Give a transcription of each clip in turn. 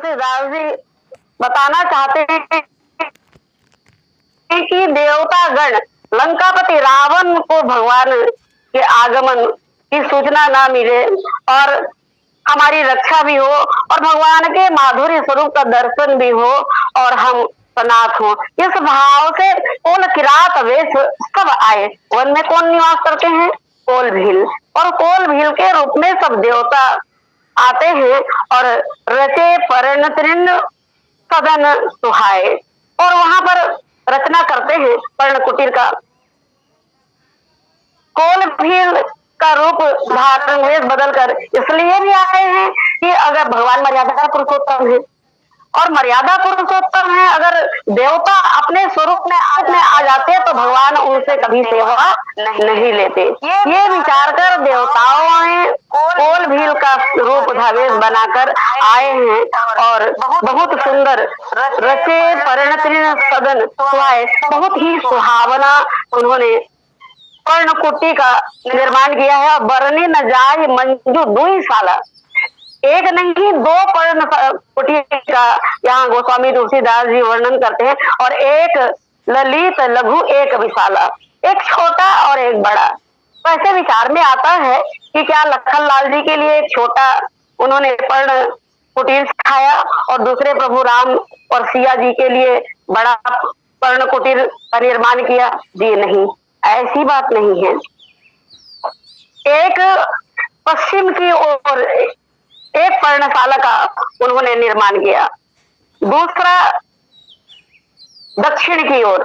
तुलसीदास जी बताना चाहते हैं कि देवता गण लंकापति रावण को भगवान के आगमन की सूचना ना मिले और हमारी रक्षा भी हो और भगवान के माधुर्य स्वरूप का दर्शन भी हो और हम सनाथ हो, इस भाव से कोल किरात वेश सब आए। वन में कौन निवास करते हैं? कोल भील। और कोल भील के रूप में सब देवता आते हैं और रचे पर्ण तृण सदन सुहाए, और वहां पर रचना करते हैं पर्ण कुटीर का। कोल भील का रूप धारण वेश बदलकर इसलिए भी आए हैं कि अगर भगवान मर्यादा पुरुषोत्तम है और मर्यादा पुरुषोत्तम है, अगर देवता अपने स्वरूप में आ जाते हैं तो भगवान उनसे कभी सेवा नहीं लेते। ये विचार कर देवताओं ने कोल भील का रूप धावेश बनाकर आए हैं और बहुत सुंदर रचे परिणतृण सदन सुहाए, बहुत ही सुहावना उन्होंने पर्णकुटी का निर्माण किया है। बरने न जाए मंजू दुई साला, एक नहीं दो पर्ण कुटी का यहाँ गोस्वामी तुलसीदास जी वर्णन करते हैं, और एक ललित लघु एक विशाला, एक छोटा और एक बड़ा। तो ऐसे विचार में आता है कि क्या लखन लाल जी के लिए एक छोटा उन्होंने पर्ण कुटीर सिखाया और दूसरे प्रभु राम और सिया जी के लिए बड़ा पर्ण कुटीर का निर्माण किया? जी नहीं, ऐसी बात नहीं है। एक पश्चिम की ओर एक पर्णशाला का उन्होंने निर्माण किया, दूसरा दक्षिण की ओर।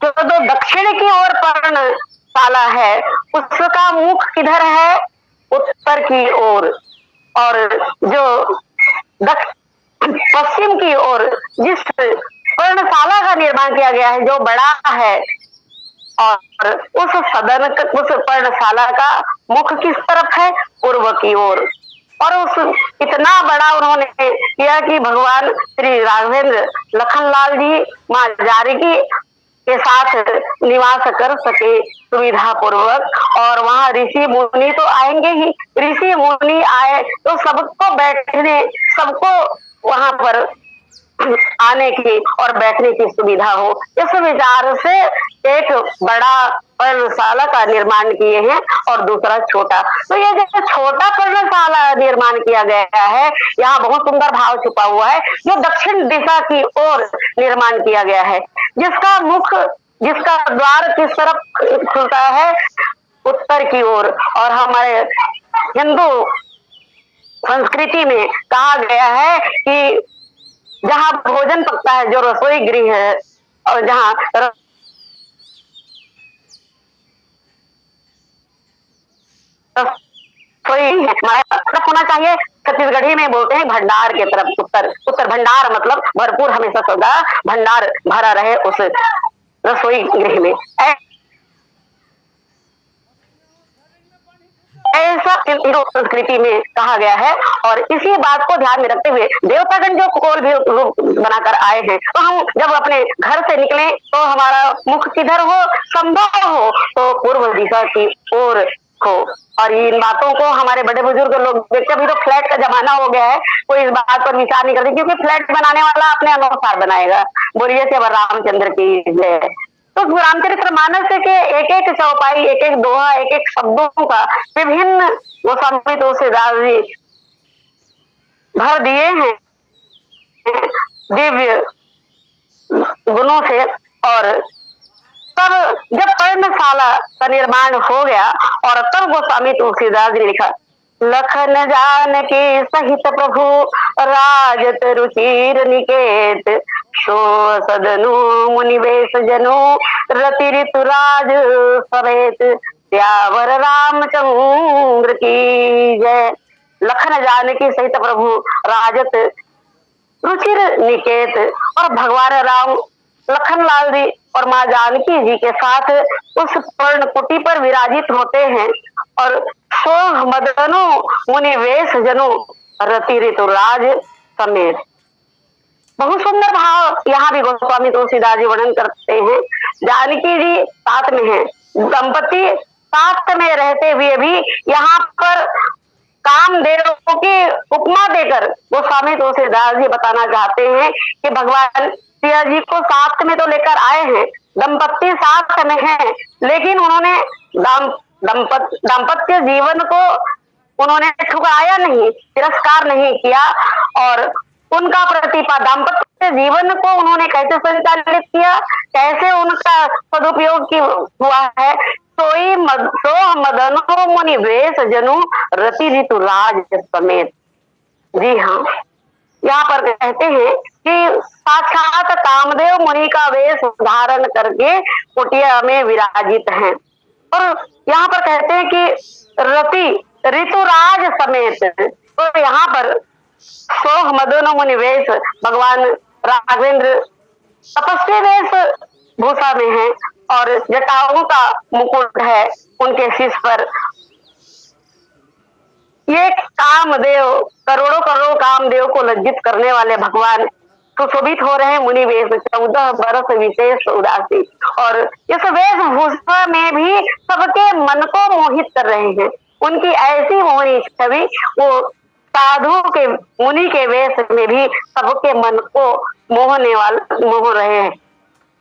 जो दक्षिण की ओर पर्णशाला है उसका मुख किधर है? उत्तर की ओर। और जो पश्चिम की ओर जिस पर्णशाला का निर्माण किया गया है, जो बड़ा है, और उस सदन उस पर्णशाला का मुख किस तरफ है? पूर्व की ओर। और उस इतना बड़ा उन्होंने किया कि भगवान श्री राघवेंद्र लखनलाल जी मां जानकी के साथ निवास कर सके सुविधा पूर्वक। और वहां ऋषि मुनि तो आएंगे ही, ऋषि मुनि आए तो सबको बैठने, सबको वहां पर आने की और बैठने की सुविधा हो, इस विचार से एक बड़ा पर्णशाला का निर्माण किए हैं और दूसरा छोटा। तो ये जो छोटा पर्णशाला निर्माण किया गया है, यहाँ बहुत सुंदर भाव छुपा हुआ है। जो दक्षिण दिशा की ओर निर्माण किया गया है, जिसका मुख, जिसका द्वार किस तरफ खुलता है? उत्तर की ओर। और हमारे हिंदू संस्कृति में कहा गया है कि जहाँ भोजन पकता है, जो रसोई गृह है, और जहाँ रसोई होना चाहिए, छत्तीसगढ़ी में बोलते हैं भंडार के तरफ, उत्तर। उत्तर भंडार मतलब भरपूर, हमेशा सदा भंडार भरा रहे उस रसोई गृह में, ऐसा हिंदू संस्कृति में कहा गया है। और इसी बात को ध्यान में रखते हुए देवतागण जो कोल भी रूप बनाकर आए हैं, तो हम जब अपने घर से निकले तो हमारा मुख किधर हो? संभव हो तो पूर्व दिशा की ओर हो। और इन बातों को हमारे बड़े बुजुर्ग लोग देखते, अभी तो फ्लैट का जमाना हो गया है, कोई इस बात पर विचार नहीं करते, क्योंकि फ्लैट बनाने वाला अपने अनुसार बनाएगा। बोलिए से रामचंद्र की जय। तो रामचरितमानस के एक एक चौपाई, एक एक दोहा, एक एक शब्दों का विभिन्न गोस्वामी तुलसीदास जी भर दिए हैं दिव्य गुणों से। और तब जब पर्णशाला का निर्माण हो गया और तब गोस्वामी तुलसीदास जी ने लिखा, लखन जानकी सहित प्रभु राजत रुचिर निकेत, शो सदनु मुनिवेश जनु रति ऋतुराज समेत, त्यावर रामचंद्र की जय। लखन जानकी सहित प्रभु राजत रुचिर निकेत, और भगवान राम लखनलाल जी और माँ जानकी जी के साथ उस पर्णकुटी पर विराजित होते हैं। और सो मदनु मुनि वेश जनु रति ऋतुराज समेत। बहुत सुंदर भाव यहाँ भी गोस्वामी तुलसीदास जी वर्णन करते हैं। जानकी जी साथ में है, दंपति साथ में रहते हुए भी यहाँ पर कामदेव की उपमा देकर गोस्वामी तुलसीदास जी बताना चाहते हैं कि भगवान सिया जी को साथ में तो लेकर आए हैं, दंपत्ति साथ में है, लेकिन उन्होंने दाम्पत्य जीवन को उन्होंने ठुकराया नहीं, तिरस्कार नहीं किया, और उनका प्रतिपा दाम्पत्य जीवन को उन्होंने कैसे संचालित किया, कैसे उनका सदुपयोग हुआ है। सो मदनो मुनि वेश जनु रति ऋतु राज समेत। जी हाँ, यहाँ पर कहते हैं कि साक्षात कामदेव मुनि का वेश धारण करके कुटिया में विराजित हैं। और यहाँ पर कहते हैं कि रति ऋतुराज समेत, तो यहाँ पर सोह मदनो मुनि वेश, भगवान राघवेंद्र तपस्वी वेश भूषा में है और जटाओं का मुकुट है उनके शीश पर। ये कामदेव, करोड़ों करोड़ कामदेव को लज्जित करने वाले भगवान सुशोभित हो रहे हैं मुनि वेश, 14 बरस विशेष उदासी, और इस वेशभूषा में भी सबके मन को मोहित कर रहे हैं। उनकी ऐसी मोहनी छवि, वो साधु के मुनि के वेश में भी सबके मन को मोह रहे हैं,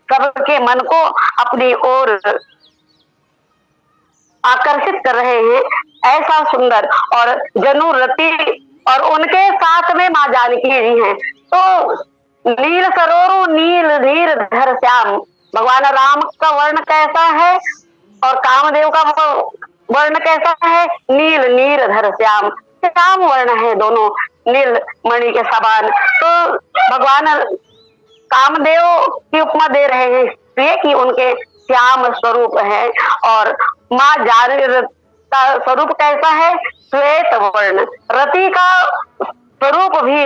सबके मन को अपनी ओर आकर्षित कर रहे हैं। ऐसा सुंदर और जनु रति, और उनके साथ में माँ जानकी जी हैं। तो नील सरोरु नील नीर धर श्याम, भगवान राम का वर्ण कैसा है और कामदेव का वर्ण कैसा है, नील नीर धर श्याम, श्याम वर्ण है दोनों, नील मणि के समान। तो भगवान कामदेव की उपमा दे रहे हैं इसलिए कि उनके श्याम स्वरूप है, और माँ जानकी का स्वरूप कैसा है, श्वेत वर्ण। रति का स्वरूप भी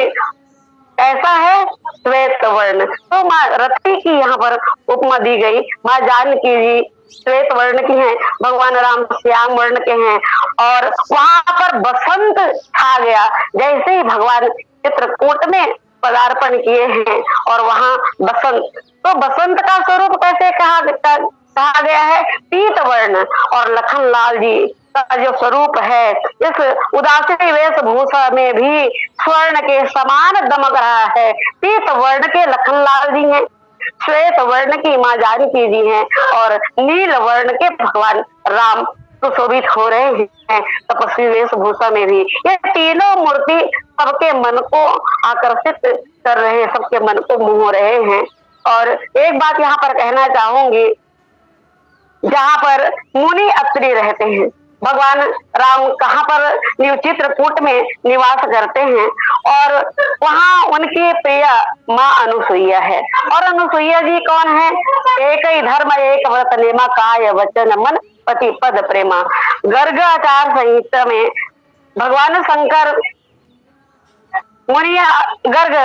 ऐसा है, श्वेत वर्ण। तो माँ रति की यहाँ पर उपमा दी गई। माँ जानकी जी श्वेत वर्ण की हैं, भगवान राम श्याम वर्ण के हैं, और वहां पर बसंत छा गया जैसे ही भगवान चित्रकूट में पदार्पण किए हैं, और वहां बसंत, तो बसंत का स्वरूप कैसे कहा गया है, पीत वर्ण। और लखनलाल जी का जो स्वरूप है, इस उदासी वेशभूषा में भी स्वर्ण के समान दमक रहा है। पीत वर्ण के लखनलाल जी हैं, श्वेत वर्ण की माँ जानकी जी हैं, और नील वर्ण के भगवान राम सुशोभित हो रहे हैं तपस्वी वेशभूषा में भी। ये तीनों मूर्ति सबके मन को आकर्षित कर रहे हैं, सबके मन को मोह रहे हैं। और एक बात यहाँ पर कहना चाहूंगी, जहाँ पर मुनि अत्रि रहते हैं, भगवान राम कहाँ पर चित्रकूट में निवास करते हैं, और वहाँ उनकी प्रिय माँ अनुसुईया है। और अनुसुईया जी कौन है, एक ही धर्म एक व्रत नेमा, काय वचन मन पति पद प्रेमा। गर्ग आचार संहिता में भगवान शंकर मुनि गर्ग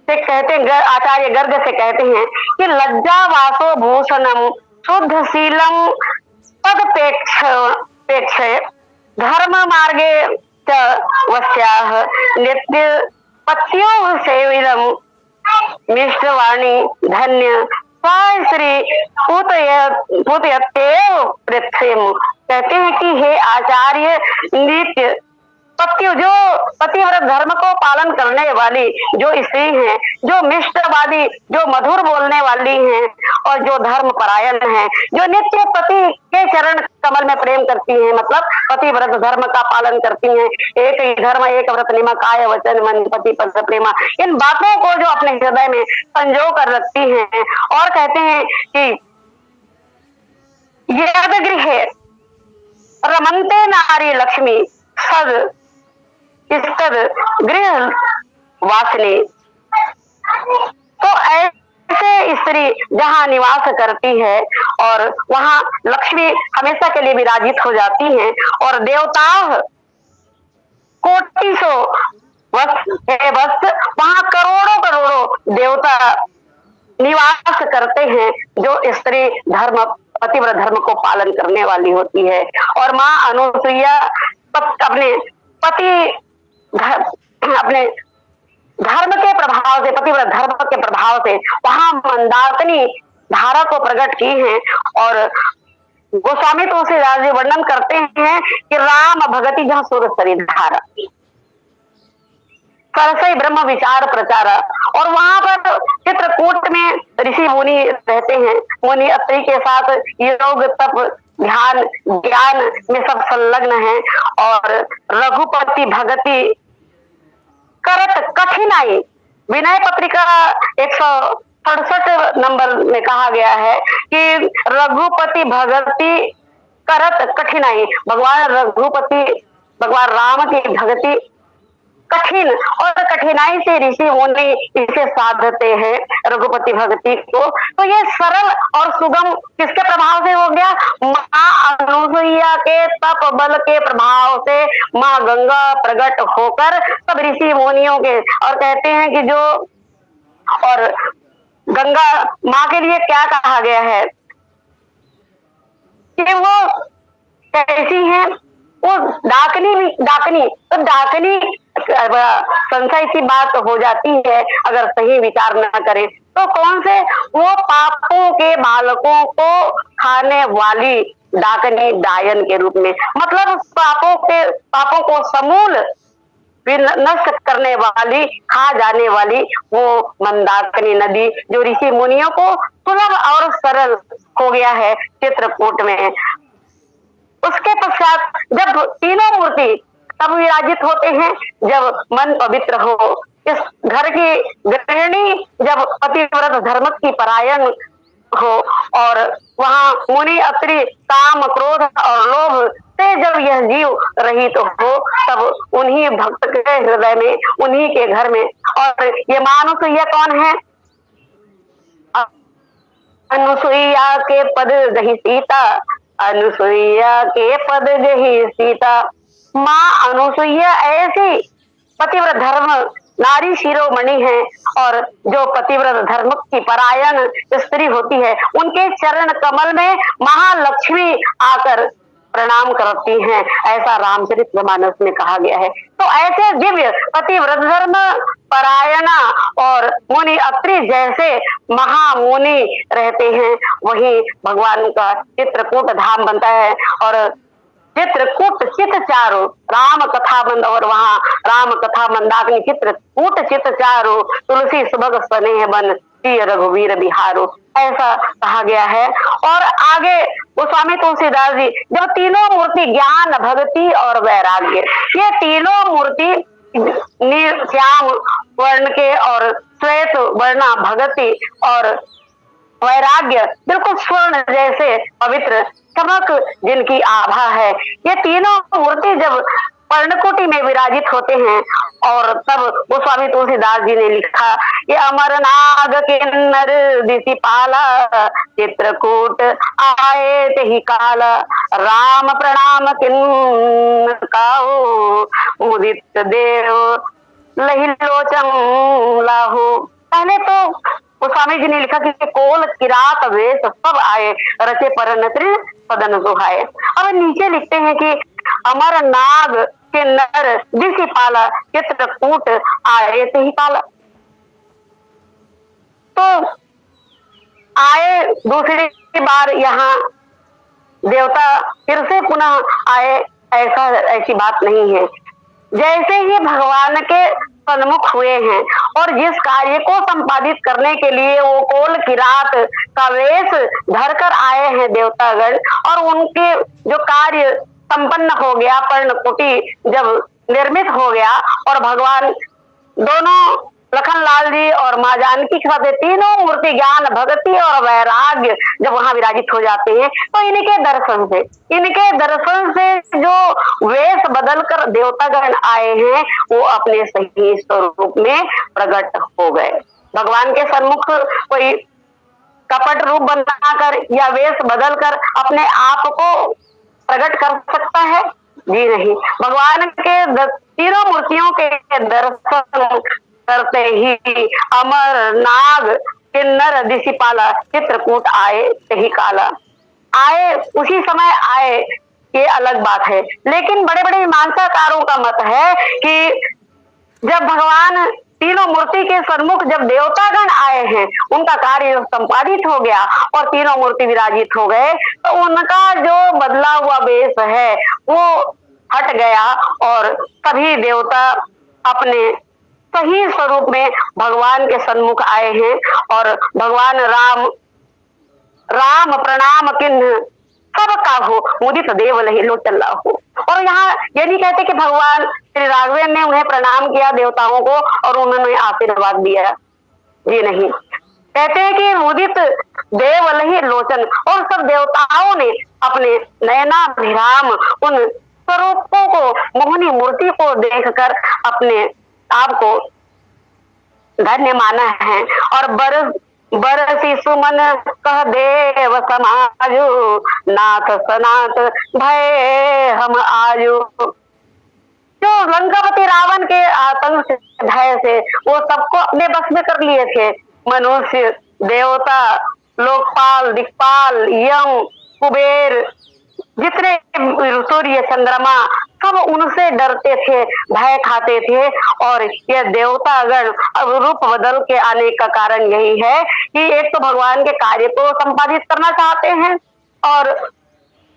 से कहते हैं, आचार्य गर्ग से कहते हैं कि लज्जा वासो भूषणम शुद्ध शीलम पदपेक्ष धर्म मार्गे च वस्याः नित्य पत्यों सेविदम मिष्टवाणी धन्य श्री पूतयत्येव पृथ्वीम। कहते हैं कि हे आचार्य, नित्य पति, जो पतिव्रत धर्म को पालन करने वाली जो स्त्री हैं, जो मिष्टवादी, जो मधुर बोलने वाली हैं, और जो धर्म परायण हैं, जो नित्य पति के चरण कमल में प्रेम करती हैं, मतलब पतिव्रत धर्म का पालन करती हैं। एक ही धर्म एक व्रत नियम, काय वचन मन पति पद प्रेमा। इन बातों को जो अपने हृदय में संजो कर रखती हैं, और कहते हैं कि यद गृहे रमन्ते नारी लक्ष्मी सद गृह वासनी। तो ऐसे स्त्री जहाँ निवास करती है, और वहाँ लक्ष्मी हमेशा के लिए विराजित हो जाती हैं, और देवता कोटिसो वहाँ करोड़ों करोड़ों देवता निवास करते हैं, जो स्त्री धर्म पतिव्रत धर्म को पालन करने वाली होती है। और माँ अनुसुईया अपने धर्म के प्रभाव से, पतिव्रत धर्म के प्रभाव से वहां मंदाकिनी धारा को प्रकट की है, और गोस्वामी तुलसीदास जी वर्णन करते हैं कि राम भगति जहाँ सुर सरिधारा, सरसई ब्रह्म विचार प्रचार। और वहां पर चित्रकूट में ऋषि मुनि रहते हैं, मुनि अत्रि के साथ योग तप ध्यान ज्ञान में सब संलग्न है। और रघुपति भगति करत कठिनाई, विनय पत्रिका 167 नंबर में कहा गया है कि रघुपति भगति करत कठिनाई, भगवान रघुपति भगवान राम की भगति कठिन और कठिनाई से ऋषि मुनि इसे साधते हैं रघुपति भक्ति को। तो ये सरल और सुगम किसके प्रभाव से हो गया? माँ अनुसुईया के तप बल के प्रभाव से माँ गंगा प्रकट होकर सब ऋषि मुनियों के, और कहते हैं कि जो, और गंगा माँ के लिए क्या कहा गया है कि वो कैसी है, वो डाकनी तो डाकनी संशय की बात हो जाती है अगर सही विचार न करे तो। कौन से? वो पापों के बालकों को खाने वाली डाकनी डायन के रूप में, मतलब पापों को समूल नष्ट करने वाली, खा जाने वाली वो मंदाकिनी नदी जो ऋषि मुनियों को सुलभ और सरल हो गया है चित्रकूट में। उसके पश्चात जब तीनों मूर्ति तब विराजित होते हैं जब मन पवित्र हो। इस घर की गृहिणी जब पतिव्रत धर्म की परायण हो और वहां मुनि अत्रि काम क्रोध और लोभ से जब यह जीव रहित हो तब उन्हीं भक्त के हृदय में, उन्हीं के घर में। और ये अनुसुईया कौन है? अनुसुईया के पद गही सीता, अनुसुईया के पद गही सीता। माँ अनुसुईया ऐसी पतिव्रत धर्म नारी शिरोमणि है और जो पतिव्रत धर्म की परायण स्त्री होती है उनके चरण कमल में महालक्ष्मी आकर प्रणाम करती हैं, ऐसा रामचरितमानस में कहा गया है। तो ऐसे दिव्य पतिव्रत धर्म परायणा और मुनि अत्रि जैसे महामुनि रहते हैं, वही भगवान का चित्रकूट धाम बनता है। और चित्रकूट चित चारो राम कथा मंद, और वहां राम कथा मंदाकिनी चित्रकूट चित चारो तुलसी सुभग स्नेह बन प्रिय रघुवीर बिहारो, ऐसा कहा गया है। और आगे गोस्वामी तुलसीदास जी जब तीनों मूर्ति ज्ञान भक्ति और वैराग्य, ये तीनों मूर्ति श्याम वर्ण के और श्वेत वर्णा भक्ति और वैराग्य बिल्कुल स्वर्ण जैसे पवित्र चमक जिनकी आभा है, ये तीनों मूर्ति जब पर्णकुटी में विराजित होते हैं और तब गोस्वामी तुलसीदास जी ने लिखा ये अमर नाग किन्नर दिशिपाला चित्रकूट आए तेहि काल राम प्रणाम किन काहू मुदित देव लहि लोचन लाहू। पहले तो गोस्वामी जी ने लिखा कि कोल किरात वेश सब आए रचे पर नत्र सदन सुहाए। अब नीचे लिखते हैं कि अमर नाग के नर दिशिपाला चित्रकूट आए तेहि काल। तो आए दूसरी बार यहाँ देवता फिर से पुनः आए, ऐसी बात नहीं है। जैसे ही भगवान के सन्मुख हुए हैं और जिस कार्य को संपादित करने के लिए वो कोल किरात का वेश धरकर आए हैं देवतागण, और उनके जो कार्य संपन्न हो गया, पर्णकुटी जब निर्मित हो गया और भगवान दोनों लखनलाल जी और माँ जानकी के साथ तीनों मूर्ति ज्ञान भक्ति और वैराग्य जब वहां विराजित हो जाते हैं तो इनके दर्शन से जो वेश बदलकर देवतागण आए हैं वो अपने सही स्वरूप में प्रकट हो गए। भगवान के सन्मुख कोई कपट रूप बनाकर या वेश बदलकर अपने आप को प्रकट कर सकता है? जी नहीं। भगवान के तीनों मूर्तियों के दर्शन करते ही अमर नाग किन्नर दिशिपाला चित्रकूट आए तेहि काला। आए उसी समय आए, ये अलग बात है, लेकिन बड़े बड़े मीमांसाकारों का मत है कि जब भगवान तीनों मूर्ति के सन्मुख जब देवतागण आए हैं, उनका कार्य संपादित हो गया और तीनों मूर्ति विराजित हो गए, तो उनका जो बदला हुआ वेश है वो हट गया और सभी देवता अपने सही स्वरूप में भगवान के सन्मुख आए हैं। और भगवान राम राम प्रणाम किन्ह सब काहू मुदित देव लहि लोचन लाहू। और यहाँ ये नहीं कहते कि भगवान श्री राघवेंद्र ने उन्हें प्रणाम किया देवताओं को और उन्होंने आशीर्वाद दिया, ये नहीं कहते हैं कि मुदित देव लहि लोचन, और सब देवताओं ने अपने नयनाभिराम उन स्वरूपों को, मोहनी मूर्ति को देखकर अपने आप को धन्य माना है। और बरसी सुमन कह देव समाजु, नाथ सनाथ भय हम आजू। जो लंकापति रावण के आतंक से, भय से वो सबको अपने बस में कर लिए थे, मनुष्य, देवता, लोकपाल, दिक्पाल, यम, कुबेर, जितने सूर्य, चंद्रमा, सब उनसे डरते थे, भय खाते थे। और ये देवतागण अब रूप बदल के आने का कारण यही है कि एक तो भगवान के कार्य को संपादित करना चाहते हैं और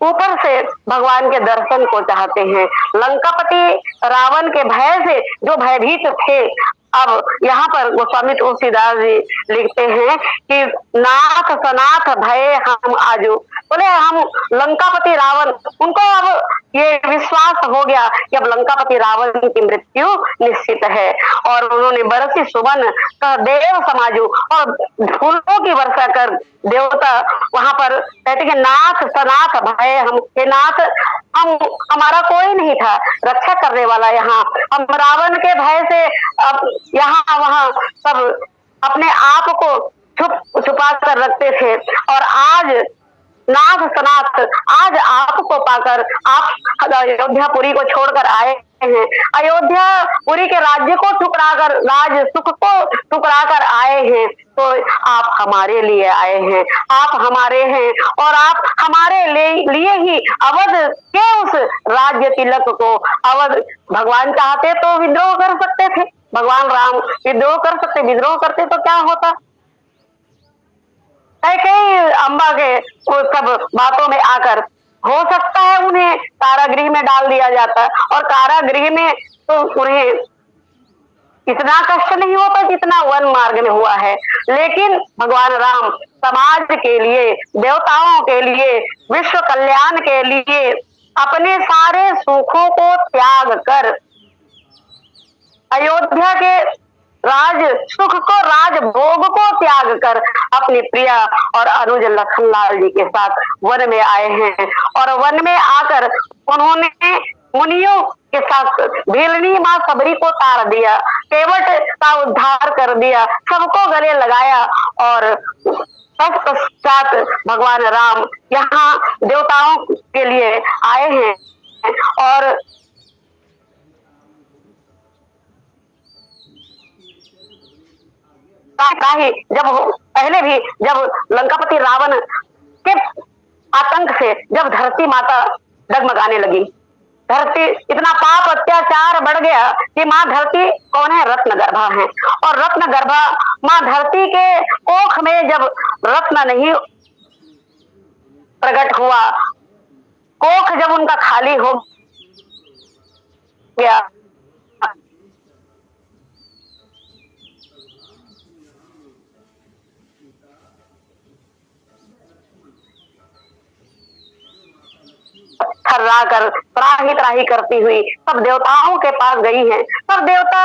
ऊपर से भगवान के दर्शन को चाहते हैं। लंकापति रावण के भय से जो भयभीत थे, अब यहाँ पर गोस्वामी तुलसीदास जी लिखते हैं कि नाथ सनाथ भय हम आजू, बोले हम लंकापति रावण, उनको अब ये विश्वास हो गया कि अब लंकापति रावण की मृत्यु निश्चित है। और उन्होंने बरसी सुमन कह देव समाजू, और फूलों की वर्षा कर देवता वहां पर कहते कि नाथ सनाथ भय हम, हे नाथ हम, हमारा कोई नहीं था रक्षा करने वाला, यहाँ हम रावण के भय से अब यहाँ वहां सब अपने आप को छुपा कर रखते थे। और आज नाथ सनाथ, आज आपको पाकर आप अयोध्यापुरी को छोड़कर आए हैं, अयोध्यापुरी के राज्य को ठुकराकर, राज सुख को ठुकराकर आए हैं, तो आप हमारे लिए आए हैं, आप हमारे हैं और आप हमारे लिए ही अवध के उस राज्य तिलक को, अवध भगवान चाहते तो विद्रोह कर सकते थे, भगवान राम विद्रोह कर सकते, विद्रोह करते तो क्या होता। कई अंबा के वो सब बातों में आकर हो सकता है उन्हें कारागृह में डाल दिया जाता, और कारागृह में तो उन्हें इतना कष्ट नहीं होता जितना वन मार्ग में हुआ है। लेकिन भगवान राम समाज के लिए, देवताओं के लिए, विश्व कल्याण के लिए अपने सारे सुखों को त्याग कर, अयोध्या के राज सुख को, राज भोग को त्याग कर अपनी प्रिया और अनुज लखनलाल जी के साथ वन में आए हैं। और वन में आकर उन्होंने मुनियों के साथ भेलनी माँ सबरी को तार दिया, केवट का उद्धार कर दिया, सबको गले लगाया। और तत्पश्चात भगवान राम यहाँ देवताओं के लिए आए हैं। और जब पहले भी जब लंकापति रावण के आतंक से जब धरती माता डगमगाने लगी, धरती इतना पाप अत्याचार बढ़ गया कि माँ धरती कौन है, रत्न गर्भा है। और रत्न गर्भा माँ धरती के कोख में जब रत्न नहीं प्रकट हुआ, कोख जब उनका खाली हो गया, थर्रा कर त्राही त्राही करती हुई सब देवताओं के पास गई हैं। सब देवता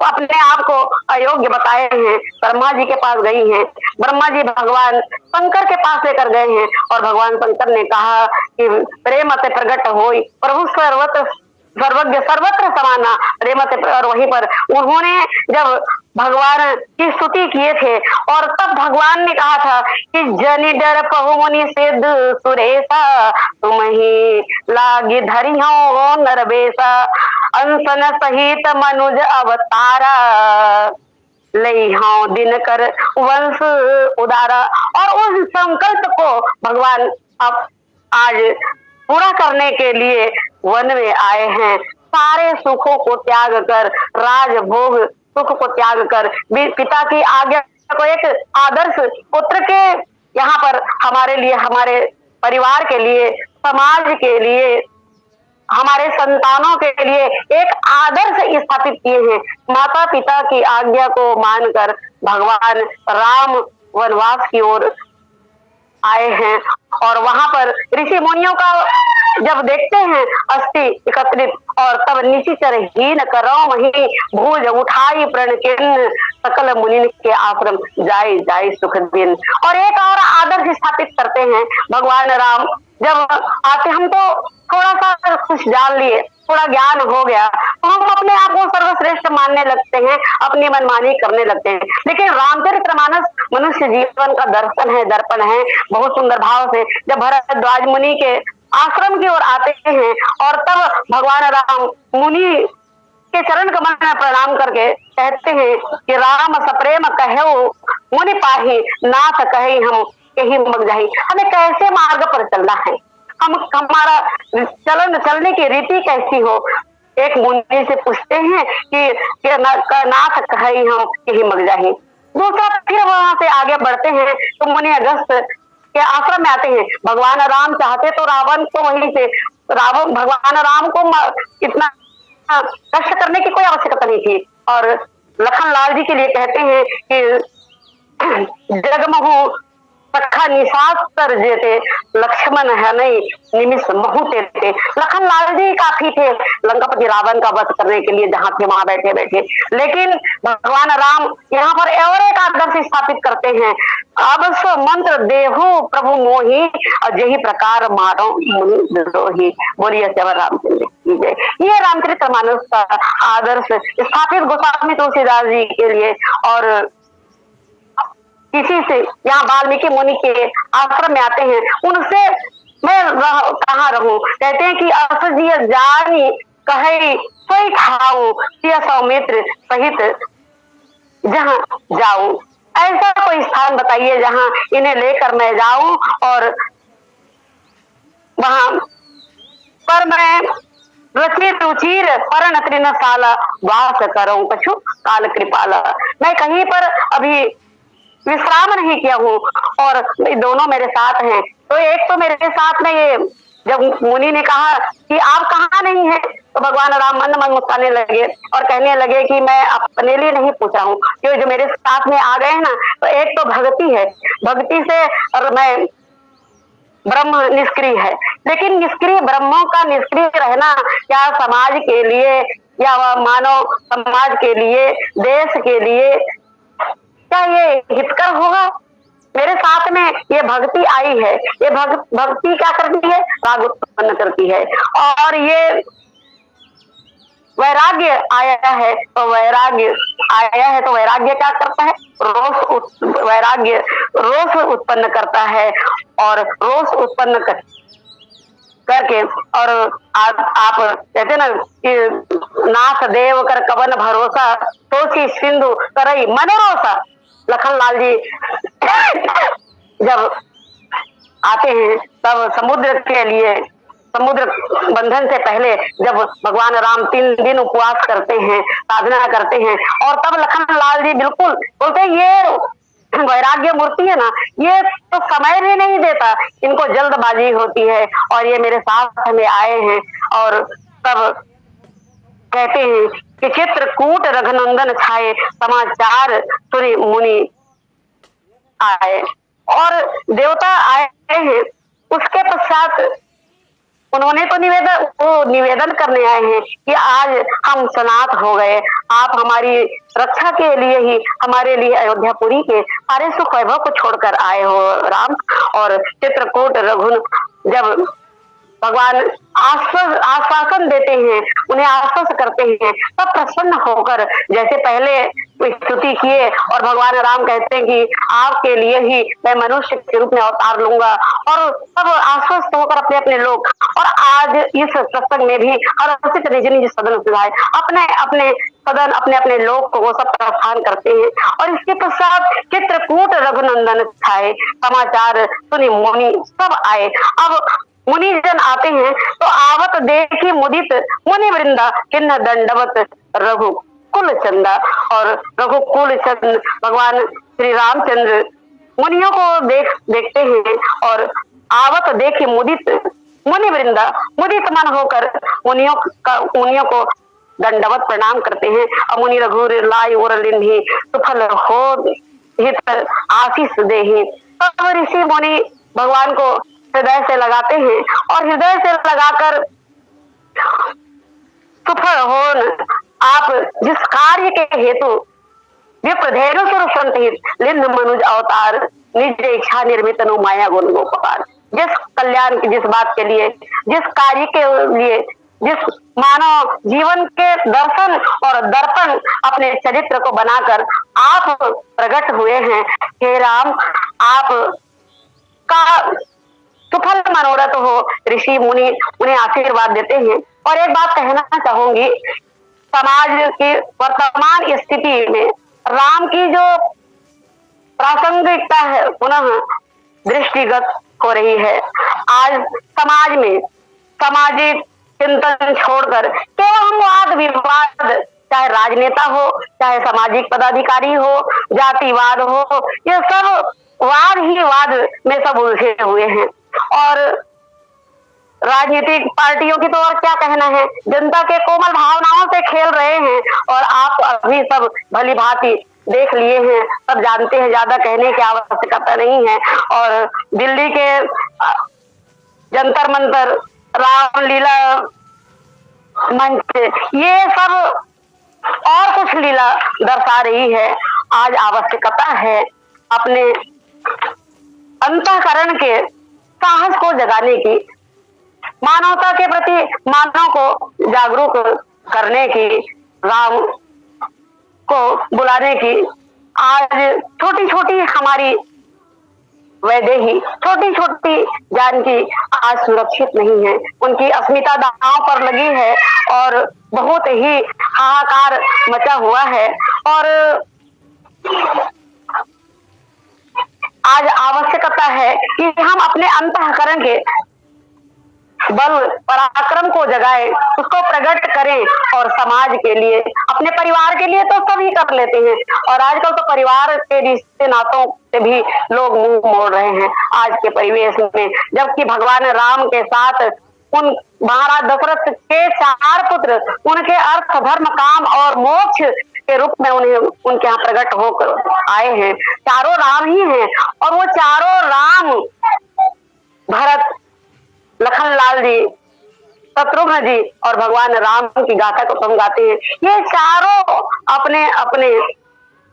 अपने आप को अयोग्य बताए हैं, ब्रह्मा जी के पास गई हैं। ब्रह्मा जी भगवान शंकर के पास लेकर गए हैं और भगवान शंकर ने कहा कि प्रेम ते प्रकट होई प्रभु सर्वत्र सर्वज्ञ सर्वत्र समाना रेमत। और वहीं पर उन्होंने जब भगवान की स्तुति किए थे और तब भगवान ने कहा था कि जनि डर पहु मुनि सिद्ध सुरेशा, तुम ही लागी धरियो नरबेसा, अंसन सहित मनुज अवतारा, लइहो दिन कर वंश उदारा। और उस संकल्प को भगवान अब आज पूरा करने के लिए वन में आए हैं। सारे सुखों को त्याग कर, राजभोग सुख को त्याग कर पिता की आज्ञा को एक आदर्श पुत्र के यहाँ पर हमारे लिए, हमारे परिवार के लिए, समाज के लिए, हमारे संतानों के लिए एक आदर्श स्थापित किए हैं। माता पिता की आज्ञा को मानकर भगवान राम वनवास की ओर आए हैं और वहां पर ऋषि मुनियों का जब देखते हैं अस्थि एकत्रित, और तब निशिचर हीन करो वही भूज उठाई प्रण किन्न सकल मुनि के आश्रम जाय जाय सुख दिन। और एक और आदर्श स्थापित करते हैं भगवान राम जब आते, हम तो थोड़ा सा कुछ जान लिए, थोड़ा ज्ञान हो गया तो हम अपने आप को सर्वश्रेष्ठ मानने लगते हैं, अपनी मनमानी करने लगते हैं। लेकिन रामचरितमानस मनुष्य जीवन का दर्शन है, दर्पण है। बहुत सुंदर भाव से जब भरद्वाज मुनि के आश्रम की ओर आते हैं और तब भगवान राम मुनि के चरण कमल में प्रणाम करके कहते हैं कि राम सप्रेम कहो मुनि पाही नाथ कहे हम यही मग जाही। हमें कैसे मार्ग पर चलना है, हमारा चलने की रीति कैसी हो। एक मुनि से पूछते हैं कि नाथ कहे हम यही मग जाही। दूसरा फिर वहां से आगे बढ़ते हैं तो मुनि अगस्त के आश्रम में आते हैं। भगवान राम चाहते तो रावण को वहीं से भगवान राम को इतना कष्ट करने की कोई आवश्यकता नहीं थी। और लखन लाल जी के लिए कहते हैं कि जगमहु सखा निशास्त्र जेते लक्ष्मण है नहीं निमिष महु तेते। लखन लाल जी काफी थे लंकापति रावण का वध करने के लिए, जहां थे वहां बैठे बैठे। लेकिन भगवान राम यहाँ पर और एक आदर्श स्थापित करते हैं, अब सो मंत्र देहु प्रभु मोही और यही प्रकार मारो मुनि द्रोही। बोलिए जय रामचंद्र की जय। ये रामचरितमानस का आदर्श स्थापित गोस्वामी तुलसीदास जी के लिए। और किसी से यहाँ वाल्मीकि मुनि के आश्रम में आते हैं, उनसे मैं कहाँ रहूं, कहते हैं कि असजिय जानी कहे सोई खाऊं सौमित्र सहित जहां जाऊं। ऐसा कोई स्थान बताइए जहां इन्हें लेकर मैं जाऊं और वहां पर मैं रचित रुचिर पर नत्रिन साला वास करूं कछु काल कृपाला। मैं कहीं पर अभी विश्राम नहीं किया हूँ और दोनों मेरे साथ हैं। तो एक तो मेरे साथ में ये जब मुनि ने कहा कि आप कहाँ नहीं हैं, तो भगवान राम मन मन मुस्काने लगे और कहने लगे कि मैं अपने लिए नहीं पूछ रहा हूँ, क्योंकि जो मेरे साथ में आ गए ना, तो एक तो भक्ति है, भक्ति से और मैं ब्रह्म निष्क्रिय है। लेकिन निष्क्रिय ब्रह्मों का निष्क्रिय रहना क्या समाज के लिए या मानव समाज के लिए, देश के लिए क्या ये हितकर होगा? मेरे साथ में ये भक्ति आई है, ये भक्ति क्या करती है, राग उत्पन्न करती है। और ये वैराग्य आया है तो वैराग्य क्या करता है, वैराग्य रोष उत्पन्न करता है। और रोष उत्पन्न करके और आप कहते ना कि नाथ देव कर कवन भरोसा सोची सिंधु करई मनोरोसा। लखन लाल जी जब आते हैं तब समुद्र के लिए, समुद्र बंधन से पहले जब भगवान राम 3 दिन उपवास करते हैं, साधना करते हैं, और तब लखन लाल जी बिल्कुल बोलते ये वैराग्य मूर्ति है ना, ये तो समय भी नहीं देता, इनको जल्दबाजी होती है और ये मेरे साथ में आए हैं। और तब कहते हैं कि चित्रकूट रघुनंदन छाए समाचार सुनी मुनि आए। और देवता आए हैं, उसके पश्चात उन्होंने तो निवेदन करने आए हैं कि आज हम सनात हो गए, आप हमारी रक्षा के लिए ही हमारे लिए अयोध्यापुरी के सारे सुख वैभव को छोड़कर आए हो राम। और चित्रकूट रघुन जब भगवान आश्वासन देते हैं, उन्हें आश्वस्त करते हैं, तब प्रसन्न होकर जैसे पहले स्तुति किए और भगवान राम कहते हैं कि आपके लिए ही मैं मनुष्य के रूप में अवतार लूंगा। और तब आश्वस्त होकर अपने अपने लोग, और आज इस सत्संग में भी हर निज निज सदन सुधाए अपने अपने सदन, अपने अपने लोग को वो सब प्रस्थान करते हैं। और इसके पश्चात चित्रकूट रघुनंदन छाए समाचार सुनी मुनि सब आए। अब मुनि जन आते हैं तो आवत देखी मुदित मुनि वृंदा किन्न दंडवत रघु रघुकुल चंदा। और रघुकुल चंद भगवान श्री रामचंद्र मुनियों को देखते हैं और आवत देखे मुदित मुनि वृंदा, मुदित मन होकर मुनियों को दंडवत प्रणाम करते हैं। अमुनि रघुर लाई और लिन्ही सुफल हो हित आशीष देहि। तब ऋषि मुनि भगवान को हृदय से लगाते हैं और हृदय से लगाकर सुफल हो आप जिस कार्य के हेतु विप्रधेनु स्वरूप संतहित लिंग मनुज अवतार निज इच्छा निर्मित नु माया गुण गोपाल। जिस कल्याण की, जिस बात के लिए, जिस कार्य के लिए, जिस मानव जीवन के दर्शन और दर्पण अपने चरित्र को बनाकर आप प्रकट हुए हैं, हे राम आप का सुफल मनोरथ हो। ऋषि मुनि उन्हें आशीर्वाद देते हैं। और एक बात कहना चाहूंगी, समाज की वर्तमान स्थिति में राम की जो प्रासंगिकता है पुनः दृष्टिगत हो रही है। आज समाज में सामाजिक चिंतन छोड़कर केवल हम वाद विवाद, चाहे राजनेता हो, चाहे सामाजिक पदाधिकारी हो, जातिवाद हो, ये सब वाद ही वाद में सब उलझे हुए हैं। और राजनीतिक पार्टियों की तो और क्या कहना है, जनता के कोमल भावनाओं से खेल रहे हैं। और आप अभी सब भली भांति देख लिए हैं, सब जानते हैं, ज्यादा कहने की आवश्यकता नहीं है। और दिल्ली के जंतर मंतर, रामलीला मंच, ये सब और कुछ लीला दर्शा रही है। आज आवश्यकता है अपने अंतःकरण के साहस को जगाने की, मानवता के प्रति मानव को जागरूक करने की, राम को बुलाने की। आज छोटी छोटी हमारी वैदेही, छोटी छोटी जानकी आज सुरक्षित नहीं है, उनकी अस्मिता दांव पर लगी है और बहुत ही हाहाकार मचा हुआ है। और आज आवश्यकता है कि हम अपने अंतःकरण के बल पराक्रम को जगाएं, उसको प्रकट करें और समाज के लिए, अपने परिवार के लिए तो सभी कर लेते हैं। और आजकल तो परिवार के रिश्ते नातों से भी लोग मुंह मोड़ रहे हैं आज के परिवेश में। जबकि भगवान राम के साथ उन महाराज दशरथ के 4 पुत्र उनके अर्थ धर्म काम और मोक्ष के रूप में उन्हें उनके यहाँ प्रकट होकर आए हैं। चारों राम ही हैं और वो चारों राम भरत, लखनलाल जी, शत्रुघ्न जी और भगवान राम की गाथा को हम गाते हैं। ये चारों अपने अपने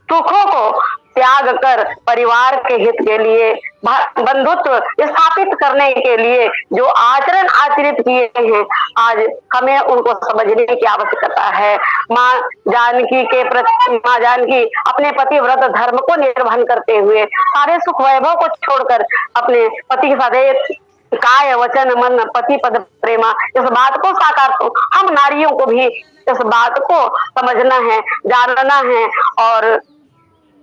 सुखों को त्याग कर परिवार के हित के लिए, बंधुत्व स्थापित करने के लिए जो आचरण आचरित किए हैं, आज हमें उनको समझने की आवश्यकता है। माँ जानकी के प्रति, माँ जानकी अपने पतिव्रत धर्म को निर्वहन करते हुए सारे सुख वैभव को छोड़कर अपने पति के साथ काय वचन मन पति पद प्रेमा, इस बात को साकार तो हम नारियों को भी इस बात को समझना है, जानना है। और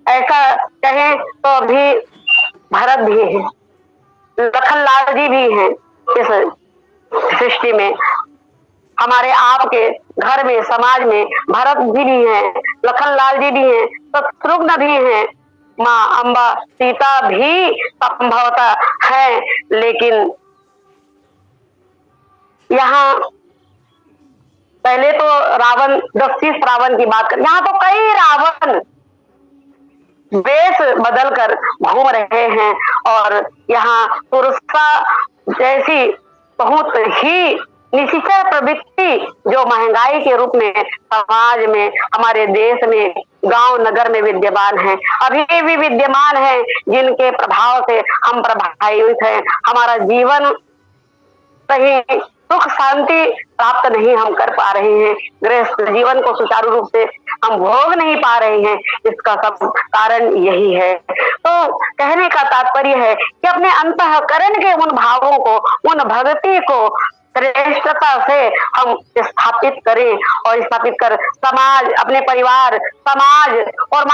ऐसा कहें तो अभी भरत भी है, लखनलाल जी भी हैं इस सृष्टि में, हमारे आपके घर में समाज में भरत जी भी हैं, लखनलाल जी भी हैं, शत्रुघ्न भी हैं, माँ अम्बा सीता भी संभवतः है। लेकिन यहाँ पहले तो रावण, दस्तीस रावण की बात कर, यहाँ तो कई रावण वेश बदलकर घूम रहे हैं। और यहाँ पुरुषा जैसी बहुत ही निशिचर प्रवृत्ति जो महंगाई के रूप में समाज में, हमारे देश में, गांव नगर में विद्यमान है, अभी भी विद्यमान है, जिनके प्रभाव से हम प्रभावित हैं। हमारा जीवन सही सुख शांति प्राप्त नहीं हम कर पा रहे हैं, गृहस्थ जीवन को सुचारू रूप से हम भोग नहीं पा रहे हैं। इसका सब कारण यही है। तो कहने का तात्पर्य है कि अपने अंतःकरण के उन भावों को, उन भक्ति को श्रेष्ठता से हम स्थापित करें और स्थापित कर समाज, अपने परिवार, समाज और